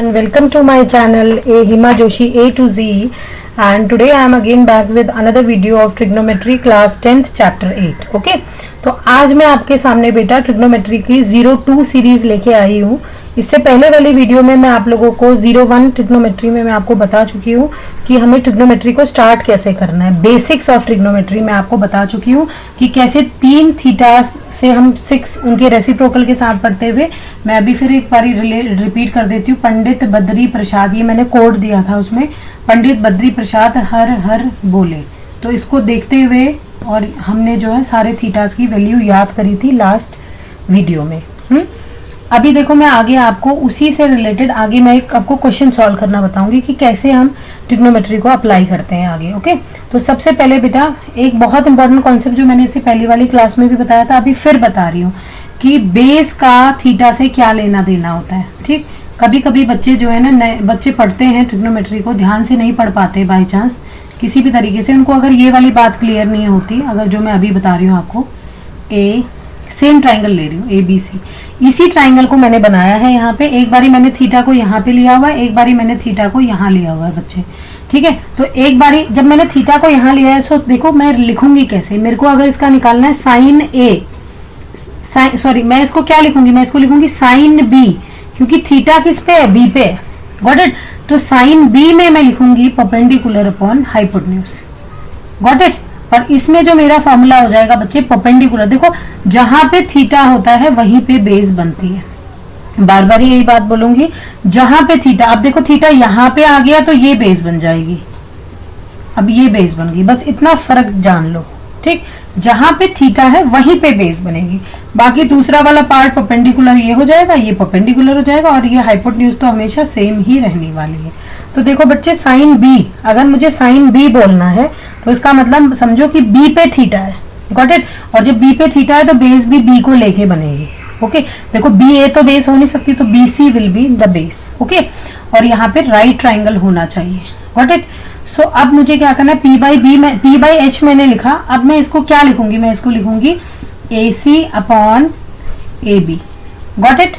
and welcome to my channel Hima Joshi A to Z, and today I am again back with another video of trigonometry class 10th chapter 8. Okay, तो आज मैं आपके सामने बेटा trigonometry की 02 series लेके आई हूँ. इससे पहले वाली वीडियो में मैं आप लोगों को 01 ट्रिग्नोमेट्री में मैं आपको बता चुकी हूँ कि हमें ट्रिग्नोमेट्री को स्टार्ट कैसे करना है. बेसिक्स ऑफ ट्रिग्नोमेट्री मैं आपको बता चुकी हूँ कि कैसे 3 थीटा से हम 6 उनके रेसिप्रोकल के साथ पढ़ते हुए. मैं अभी फिर एक बार रिपीट कर देती हूँ. पंडित बद्री प्रसाद, ये मैंने कोड दिया था उसमें, पंडित बद्री प्रसाद हर हर बोले. तो इसको देखते हुए और हमने जो है सारे थीटास की वैल्यू याद करी थी लास्ट वीडियो में. अभी देखो मैं आगे आपको उसी से रिलेटेड आगे मैं एक आपको क्वेश्चन सॉल्व करना बताऊंगी कि कैसे हम ट्रिग्नोमेट्री को अप्लाई करते हैं आगे. ओके, तो सबसे पहले बेटा एक बहुत इंपॉर्टेंट कॉन्सेप्ट जो मैंने इससे पहली वाली क्लास में भी बताया था, अभी फिर बता रही हूँ कि बेस का थीटा से क्या लेना देना होता है. ठीक, कभी कभी बच्चे जो है ना, नए बच्चे पढ़ते हैं ट्रिग्नोमेट्री को, ध्यान से नहीं पढ़ पाते बाई चांस किसी भी तरीके से. उनको अगर ये वाली बात क्लियर नहीं होती, अगर जो मैं अभी बता रही हूँ आपको, ए सेम ट्राइंगल ले रही हूँ ए बी सी, इसी ट्राइंगल को मैंने बनाया है यहाँ पे. एक बारी मैंने थीटा को यहाँ पे लिया हुआ है, एक बारी मैंने थीटा को यहाँ लिया हुआ है बच्चे. ठीक है, तो एक बारी जब मैंने थीटा को यहाँ लिया है, सो देखो मैं लिखूंगी कैसे. मेरे को अगर इसका निकालना है साइन ए, सॉरी मैं इसको क्या लिखूंगी, मैं इसको लिखूंगी साइन बी, क्योंकि थीटा किस पे है, बी पे. Got it. तो साइन बी में मैं लिखूंगी perpendicular upon hypotenuse. Got it. और इसमें जो मेरा फॉर्मूला हो जाएगा बच्चे परपेंडिकुलर. देखो जहां पे थीटा होता है वहीं पे बेस बनती है. बार बार यही बात बोलूंगी, जहां पे थीटा, अब देखो थीटा यहाँ पे आ गया तो ये बेस बन जाएगी, अब ये बेस बन गई. बस इतना फर्क जान लो. ठीक, जहां पे थीटा है वहीं पे बेस बनेगी. बाकी दूसरा वाला पार्ट परपेंडिकुलर ये हो जाएगा, ये परपेंडिकुलर हो जाएगा, और ये हाइपोटेन्यूज तो हमेशा सेम ही रहने वाली है. तो देखो बच्चे साइन बी, अगर मुझे साइन बी बोलना है तो इसका मतलब समझो कि बी पे थीटा है. Got it. और जब बी पे थीटा है तो बेस भी बी को लेके बनेगी. ओके, देखो बी ए तो बेस हो नहीं सकती, तो B C will be the base. Okay, और यहाँ पे राइट ट्राइंगल होना चाहिए. Got it. सो अब मुझे क्या करना है, पी बाई बी में, पी बाई एच मैंने लिखा. अब मैं इसको क्या लिखूंगी, मैं इसको लिखूंगी A C upon A B. Got it.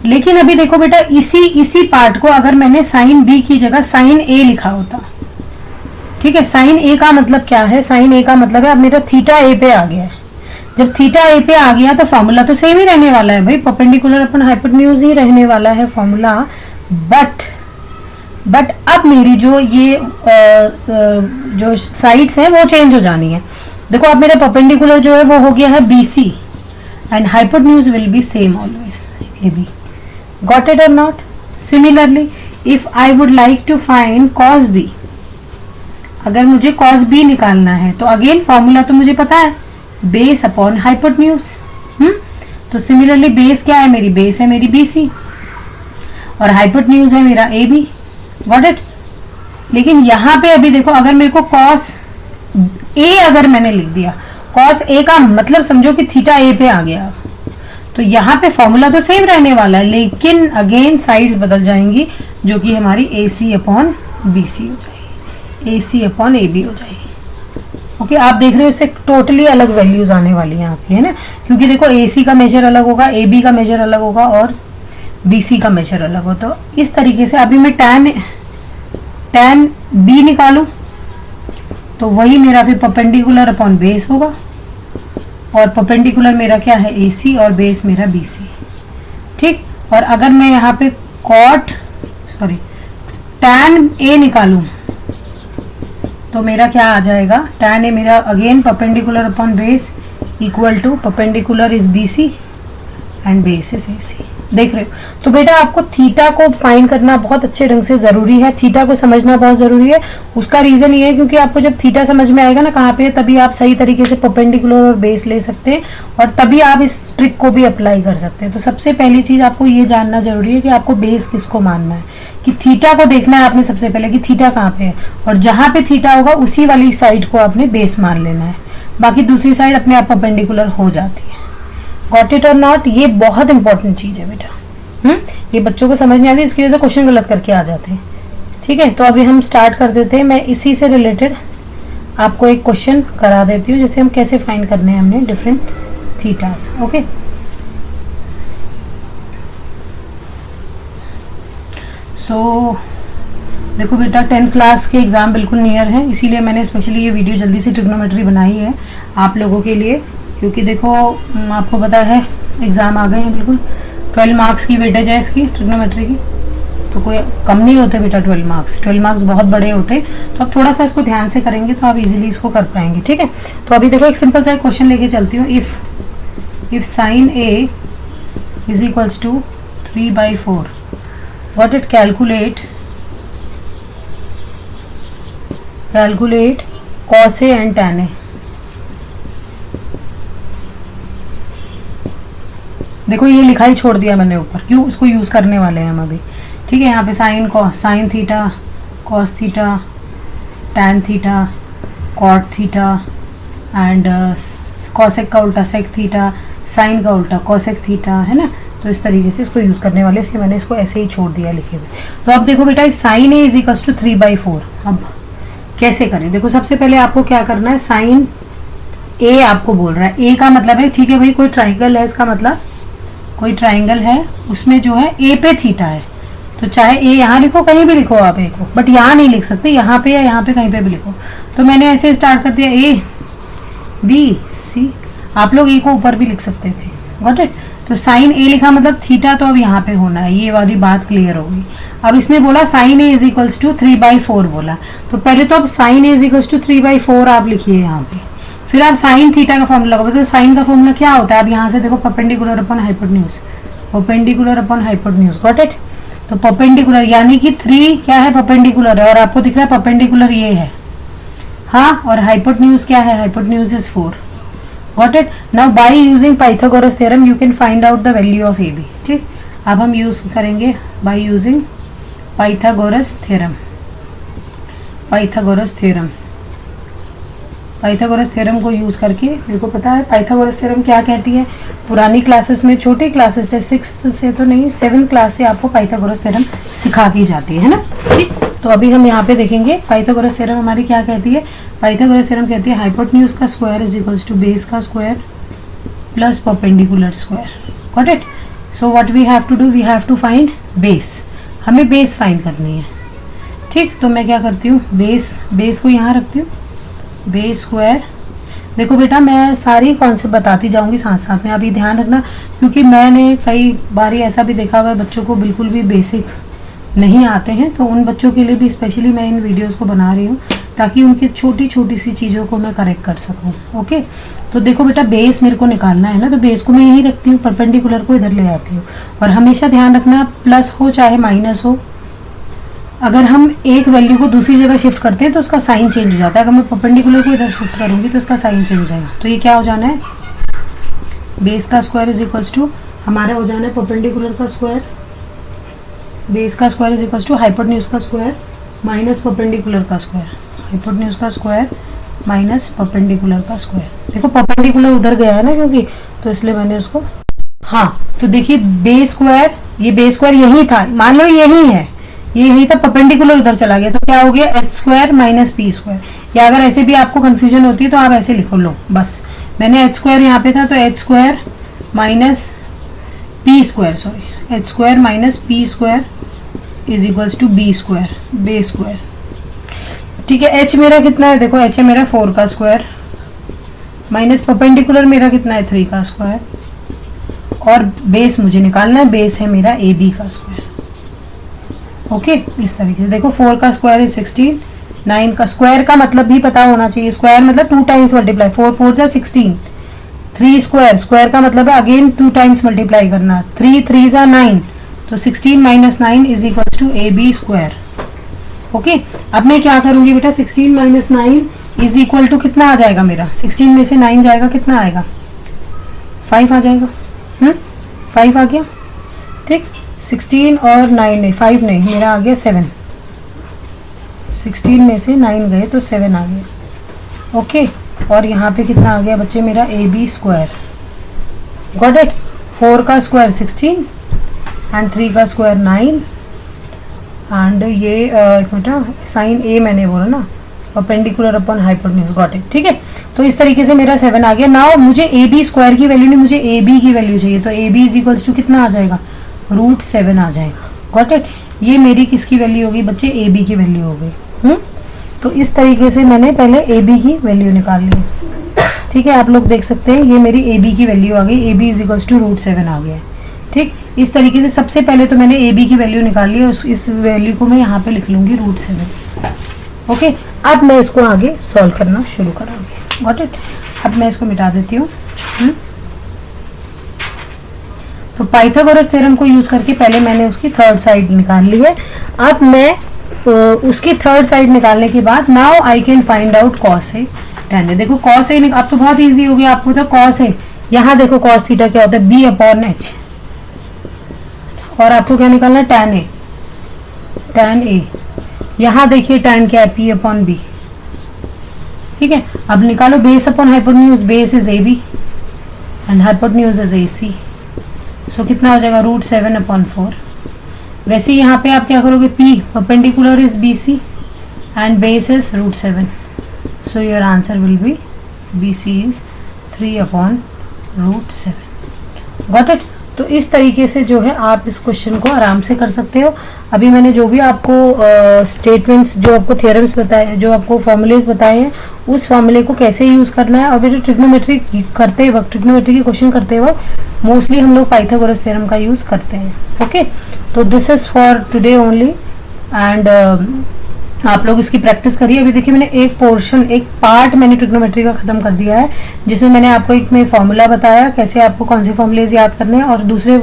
लेकिन अभी देखो बेटा, इसी पार्ट को अगर मैंने साइन बी की जगह साइन ए लिखा होता. ठीक है, साइन ए का मतलब क्या है, साइन ए का मतलब है अब मेरा थीटा ए पे आ गया है. जब थीटा ए पे आ गया तो फॉर्मूला तो सेम ही रहने वाला है भाई, परपेंडिकुलर अपन हाइपोटेन्यूज ही रहने वाला है फॉर्मूला. बट अब मेरी जो ये जो साइड्स हैं वो चेंज हो जानी है. देखो अब मेरा परपेंडिकुलर जो है वो हो गया है B C, and hypotenuse will be same always A B. Got it और not. Similarly if I would like to find cos B, अगर मुझे कॉस बी निकालना है तो अगेन फॉर्मूला तो मुझे पता है, बेस अपॉन हाइपोटेन्यूज. तो सिमिलरली बेस क्या है मेरी, बेस है मेरी बी सी, और हाइपोटेन्यूज है मेरा ए बी. Got it. लेकिन यहाँ पे अभी देखो, अगर मेरे को कॉस ए अगर मैंने लिख दिया, कॉस ए का मतलब समझो कि थीटा ए पे आ गया, तो यहाँ पे फॉर्मूला तो सेम रहने वाला है, लेकिन अगेन साइड्स बदल जाएंगी, जो कि हमारी ए सी अपॉन बी सी हो जाएगी, ए सी अपॉन ए बी हो जाएगी. ओके, आप देख रहे हो इससे टोटली अलग वैल्यूज आने वाली हैं आपकी, है ना, क्योंकि देखो ए सी का मेजर अलग होगा, ए बी का मेजर अलग होगा, और बी सी का मेजर अलग हो. तो इस तरीके से अभी मैं टैन बी निकालूं तो वही मेरा फिर परपेंडिकुलर अपॉन बेस होगा, और परपेंडिकुलर मेरा क्या है ए सी, और बेस मेरा बी सी. ठीक, और अगर मैं यहाँ पे टैन ए निकालूं तो मेरा क्या आ जाएगा, टैन ए मेरा again perpendicular upon base equal to perpendicular is B C and base is A C. देख रहे हो. तो बेटा आपको थीटा को फाइंड करना बहुत अच्छे ढंग से जरूरी है, थीटा को समझना बहुत जरूरी है. उसका रीजन ये है क्योंकि आपको जब थीटा समझ में आएगा ना कहाँ पे, तभी आप सही तरीके से परपेंडिकुलर और बेस ले सकते हैं, और तभी आप इस ट्रिक को भी अप्लाई कर सकते हैं. तो सबसे पहली चीज आपको ये जानना जरूरी है कि आपको बेस किसको मानना है, कि थीटा को देखना है आपने सबसे पहले कि थीटा कहाँ पे है, और जहां पे थीटा होगा उसी वाली साइड को आपने बेस मान लेना है. बाकी दूसरी साइड अपने आप परपेंडिकुलर हो जाती है. गॉट इट और नॉट. ये बहुत इंपॉर्टेंट चीज है बेटा. ये बच्चों को समझ नहीं आती, इसकी वजह से क्वेश्चन गलत करके आ जाते हैं. ठीक है, तो अभी हम स्टार्ट कर देते हैं. मैं इसी से रिलेटेड आपको एक क्वेश्चन करा देती हूँ, जैसे हम कैसे फाइंड करने हैं हमने डिफरेंट थीटास. ओके, सो देखो बेटा 10th क्लास के एग्ज़ाम बिल्कुल नियर है, इसीलिए मैंने स्पेशली ये वीडियो जल्दी से ट्रिग्नोमेट्री बनाई है आप लोगों के लिए, क्योंकि देखो आपको पता है एग्ज़ाम आ गए हैं बिल्कुल। 12 मार्क्स की वेटेज है इसकी ट्रिग्नोमेट्री की, तो कोई कम नहीं होते बेटा 12 मार्क्स। 12 मार्क्स बहुत बड़े होते, तो अब थोड़ा सा इसको ध्यान से करेंगे तो आप इजीली इसको कर पाएंगे, ठीक है। तो अभी देखो एक सिंपल सा क्वेश्चन लेके चलती हूँ। If sine A is equals to 3/4, what it calculate cos A and tan A। देखो ये लिखा ही छोड़ दिया मैंने ऊपर, क्यों, इसको यूज करने वाले हैं हम अभी, ठीक है। यहाँ पे sine theta, cos theta, tan theta, cot theta and cosec का उल्टा सेक थीटा, साइन का उल्टा कॉसेक थीटा, है ना। तो इस तरीके से इसको यूज करने वाले, इसलिए मैंने इसको ऐसे ही छोड़ दिया लिखे हुए। तो अब देखो बेटा sine A is equals to 3/4, अब कैसे करें। देखो सबसे पहले आपको क्या करना है, साइन ए आपको बोल रहा है, ए का मतलब है, ठीक है भाई, कोई ट्राइंगल है, इसका मतलब कोई ट्राइंगल है, उसमें जो है ए पे थीटा है, तो चाहे ए यहाँ लिखो, कहीं भी लिखो आप ए को, बट यहाँ नहीं लिख सकते, यहाँ पे या यहाँ पे कहीं पे भी लिखो। तो मैंने ऐसे स्टार्ट कर दिया A B C, आप लोग ए को ऊपर भी लिख सकते थे, गॉट इट। तो साइन ए लिखा मतलब थीटा, तो अब यहाँ पे होना है, ये वाली बात क्लियर होगी। अब इसने बोला sine A is equals to 3/4 बोला, तो पहले तो अब sine A is equals to 3/4 आप लिखिए यहाँ पे, फिर आप साइन थीटा का फॉर्मूला लगाओगे। तो साइन का फॉर्मूला क्या होता है, अब यहाँ से देखो perpendicular upon hypotenuse, perpendicular upon hypotenuse, got it. तो परपेंडिकुलर यानी कि 3 क्या है, परपेंडिकुलर है, और आपको दिख रहा है परपेंडिकुलर ये है, हाँ, और हाइपोटेन्यूज क्या है, hypotenuse is 4, got it. Now by using Pythagoras theorem you can find out the value of AB, ठीक। अब हम यूज करेंगे by using Pythagoras theorem, Pythagoras theorem को यूज करके, मेरे को पता है पाइथागोरस थ्योरम क्या कहती है, पुरानी क्लासेस में, छोटी क्लासेस से, 6th से तो नहीं, 7th क्लास से आपको पाइथागोरस थ्योरम सिखा दी जाती है ना, ठीक। तो अभी हम यहाँ पे देखेंगे पाइथागोरस थ्योरम हमारी क्या कहती है। पाइथागोरस थ्योरम कहती है हाइपोटेन्यूज का square is equals to base का square plus perpendicular square, got it. So what we have to do, we have to find base, हमें बेस फाइंड करनी है, ठीक। तो मैं क्या करती हूँ, बेस को यहाँ रखती हूँ, बेस स्क्वायर। देखो बेटा मैं सारी कॉन्सेप्ट बताती जाऊंगी साथ साथ में, अभी ध्यान रखना, क्योंकि मैंने कई बार ऐसा भी देखा हुआ है बच्चों को बिल्कुल भी बेसिक नहीं आते हैं, तो उन बच्चों के लिए भी स्पेशली मैं इन वीडियोस को बना रही हूँ, ताकि उनकी छोटी छोटी सी चीज़ों को मैं करेक्ट कर सकूँ, ओके। तो देखो बेटा बेस मेरे को निकालना है ना, तो बेस को मैं यहीं रखती हूँ, परपेंडिकुलर को इधर ले आती हूँ, और हमेशा ध्यान रखना प्लस हो चाहे माइनस हो, अगर हम एक वैल्यू को दूसरी जगह शिफ्ट करते हैं तो उसका साइन चेंज हो जाता है। अगर मैं परपेंडिकुलर को इधर शिफ्ट करूंगी तो उसका साइन चेंज हो जाएगा। तो ये क्या हो जाना है, बेस का स्क्वायर इज इक्वल्स टू, हमारा हो जाना है परपेंडिकुलर का स्क्वायर, बेस का square is equals to hypotenuse का स्क्वायर माइनस परपेंडिकुलर का स्क्वायर, हाइपोटेन्यूज का स्क्वायर माइनस परपेंडिकुलर का स्क्वायर। देखो परपेंडिकुलर उधर गया है ना, क्योंकि तो इसलिए मैंने उसको, हाँ, तो देखिए बेस स्क्वायर, ये बेस स्क्वायर यही था, मान लो यही है, ये यही था, परपेंडिकुलर उधर चला गया, तो क्या हो गया h square minus p square. या अगर ऐसे भी आपको कंफ्यूजन होती है तो आप ऐसे लिखो, लो बस, मैंने h स्क्वायर यहाँ पे था तो h square minus p square, sorry h square minus p square is equals to b square, base square, ठीक है। h मेरा कितना है, देखो h है मेरा 4 का स्क्वायर माइनस परपेंडिकुलर मेरा कितना है 3 का स्क्वायर, और बेस मुझे निकालना है, बेस है मेरा AB का स्क्वायर, ओके। इस तरीके से देखो 4 का स्क्वायर इज 16, 9 का स्क्वायर का मतलब भी पता होना चाहिए, स्क्वायर मतलब 2 टाइम्स मल्टीप्लाई, 4 4 जा 16, 3 स्क्वायर, स्क्वायर का मतलब है अगेन 2 टाइम्स मल्टीप्लाई करना, 3 3 जा 9, तो 16 minus 9 is equal to AB square, okay. अब मैं क्या करूंगी बेटा, 16 माइनस 9 इज इक्वल टू कितना आ जाएगा मेरा, 16 में से 9 जाएगा, कितना आएगा, 5 आ जाएगा, 5 आ गया, ठीक। 16 और 9 नहीं, 5 नहीं, मेरा आ गया 7, 16 में से 9 गए तो 7 आ गया, ओके। और यहाँ पे कितना आ गया बच्चे मेरा AB स्क्वायर, गॉट इट। 4 का स्क्वायर 16 एंड 3 का स्क्वायर 9 एंड ये एक मिनट, साइन A मैंने बोला ना, perpendicular upon hypotenuse, got it, ठीक है। तो इस तरीके से मेरा 7 आ गया। नाउ मुझे AB स्क्वायर की वैल्यू नहीं, मुझे AB की वैल्यू चाहिए, तो AB इज इक्वल्स टू कितना आ जाएगा, √7 आ जाएगा, गॉट इट। ये मेरी किसकी वैल्यू होगी बच्चे, ए बी की वैल्यू हो गई। तो इस तरीके से मैंने पहले ए बी की वैल्यू निकाल ली, ठीक है। आप लोग देख सकते हैं ये मेरी ए बी की वैल्यू आ गई, A B is equals to √7 आ गया, ठीक। इस तरीके से सबसे पहले तो मैंने ए बी की वैल्यू निकाल ली और इस वैल्यू को मैं यहाँ पे लिख लूंगी √7, ओके। अब मैं इसको आगे सॉल्व करना शुरू करूँगी, गॉट इट। अब मैं इसको मिटा देती हूँ। तो पाइथागोरस थ्योरम को यूज करके पहले मैंने उसकी थर्ड साइड निकाल ली है। अब मैं उसकी थर्ड साइड निकालने के बाद now I can find out cos A tan ए। देखो कॉस ए अब तो बहुत इजी हो गया, आपको तो कॉस ए, यहाँ देखो कॉस थीटा क्या होता है, b/h, और आपको क्या निकालना है, tan ए। यहाँ देखिए tan क्या है, p/b, ठीक है। अब निकालो base upon hypotenuse, base is AB and hypotenuse is AC, सो कितना हो जाएगा √7/4। वैसे यहाँ पे आप क्या करोगे, P perpendicular is BC and base is √7, so your answer will be BC is 3/√7, got it. तो इस तरीके से जो है आप इस क्वेश्चन को आराम से कर सकते हो। अभी मैंने जो भी आपको स्टेटमेंट्स, जो आपको थ्योरम्स बताए, जो आपको फॉर्मूलेज बताए हैं, उस फॉर्मूले को कैसे यूज करना है। और फिर ट्रिग्नोमेट्री करते वक्त, ट्रिग्नोमेट्री के क्वेश्चन करते वक्त मोस्टली हम लोग पाइथागोरस थ्योरम का यूज करते हैं, ओके। तो this is for today only and आप लोग इसकी प्रैक्टिस करिए। अभी देखिए मैंने एक पोर्शन, एक पार्ट मैंने ट्रिग्नोमेट्री का खत्म कर दिया है, जिसमें मैंने आपको एक में फॉर्मूला बताया कैसे आपको कौन से फॉर्मूलेज याद करने हैं, और दूसरे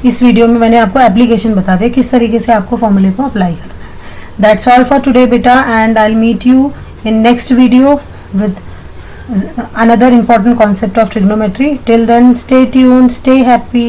इस वीडियो में मैंने आपको एप्लीकेशन बता दिया किस तरीके से आपको फॉर्मूले को अप्लाई करना है। दैट्स ऑल फॉर टुडे बेटा, and I will meet you in next video with another important concept of trigonometry. Till then, stay tuned, stay happy.